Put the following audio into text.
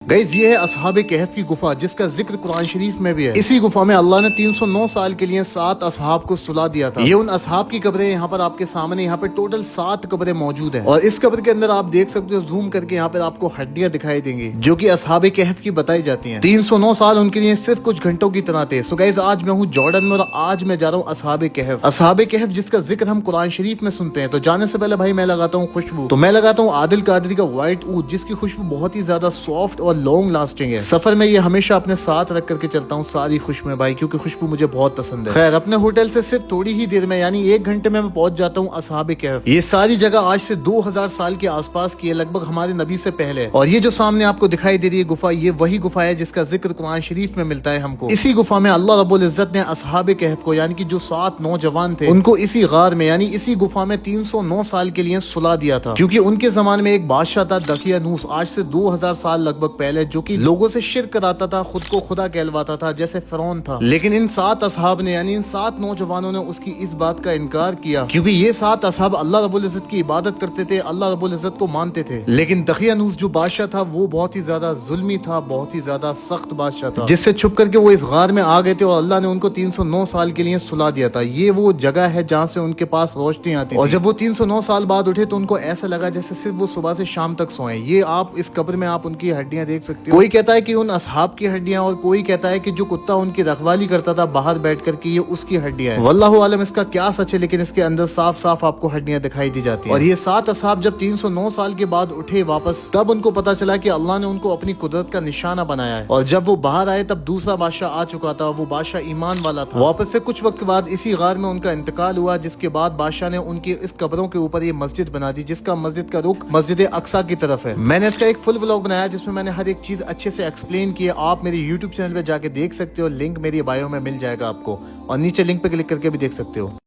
Guys ये है असहाबे कहफ की गुफा जिसका जिक्र कुरान शरीफ में भी है। इसी गुफा में अल्लाह ने 309 साल के लिए 7 असहाब को सुला दिया था। ये उन असहाब की कब्रें यहाँ पर आपके सामने, यहाँ पे टोटल 7 कब्रें मौजूद हैं और इस कब्र के अंदर आप देख सकते हो, जूम करके यहाँ पर आपको हड्डियां दिखाई देंगी जो कि असहाबे कहफ की बताई जाती हैं। 309 साल उनके लिए सिर्फ कुछ घंटों की तरह थे। सो गाइस आज मैं हूँ जॉर्डन में और आज मैं जा रहा हूँ असहाबे कहफ। असहाबे कहफ जिसका जिक्र हम कुरान शरीफ में सुनते हैं। तो जाने से पहले भाई मैं लगाता हूँ खुशबू। तो मैं लगाता हूँ आदिल कादरी का व्हाइट ऊद जिसकी खुशबू बहुत ही ज्यादा सॉफ्ट और लॉन्ग लास्टिंग है। सफर में ये हमेशा अपने साथ रख करके चलता हूँ सारी खुशबू भाई, क्योंकि खुशबू मुझे बहुत पसंद है। खैर अपने होटल से सिर्फ थोड़ी ही देर में यानी 1 घंटे में मैं पहुंच जाता हूँ असहाबे कहफ। ये सारी जगह आज से 2000 साल के आसपास की है, लगभग हमारे नबी से पहले। और ये जो सामने आपको दिखाई दे रही है गुफा, ये वही गुफा है जिसका जिक्र कुरान शरीफ में मिलता है हमको। इसी गुफा में अल्लाह रब्बुल इज्जत ने असहाबे कहफ को यानी कि जो 7 नौजवान थे उनको इसी गार में यानी इसी गुफा में 309 साल के लिए सुला दिया था, क्योंकि उनके जमाने में एक बादशाह था दकियानूस, आज से 2000 साल लगभग पहले, जो कि लोगों से शिर्क कराता था, खुद को खुदा कहलवाता था जैसे फिरौन था। लेकिन इन 7 असहाब ने यानी इन 7 नौजवानों ने उसकी इस बात का इनकार किया, क्योंकि ये 7 असहाब अल्लाह रब्बुल इज्जत की इबादत करते थे, अल्लाह रब्बुल इज्जत को मानते थे। लेकिन दकियानूस जो बादशाह था वो बहुत ही ज्यादा जुल्मी था, बहुत ही ज्यादा सख्त बादशाह था, जिससे छुप करके वो इस गार में आ गए थे और अल्लाह ने उनको 309 साल के लिए सुला दिया था। ये वो जगह है जहाँ से उनके पास रोशनी आती थी। और जब वो 309 साल बाद उठे तो उनको ऐसा लगा जैसे सिर्फ वो सुबह से शाम तक सोए। ये आप इस कब्र में आप उनकी हड्डियां देख सकते हो। कोई कहता है कि उन असहाब की हड्डियां और कोई कहता है कि जो कुत्ता उनकी रखवाली करता था बाहर बैठ कर के ये उसकी हड्डियां हैं। वल्लाहु आलम इसका क्या सच है, लेकिन इसके अंदर साफ साफ आपको हड्डियां दिखाई दी जाती हैं। और ये 7 असहाब जब 309 साल के बाद उठे वापस, तब उनको पता चला कि अल्लाह ने उनको अपनी कुदरत का निशाना बनाया है। और जब वो बाहर आए तब दूसरा बादशाह आ चुका था, वो बादशाह ईमान वाला था। वापस से कुछ वक्त बाद इसी गार में उनका इंतकाल हुआ, जिसके बाद बादशाह ने उनकी इस कब्रों के ऊपर ये मस्जिद बना दी, जिसका मस्जिद का रुख मस्जिद अक्सा की तरफ है। मैंने इसका एक फुल व्लॉग बनाया जिसमें मैंने हर एक चीज अच्छे से एक्सप्लेन की है। आप मेरे यूट्यूब चैनल पे जाके देख सकते हो, लिंक मेरी बायो में मिल जाएगा आपको, और नीचे लिंक पे क्लिक करके भी देख सकते हो।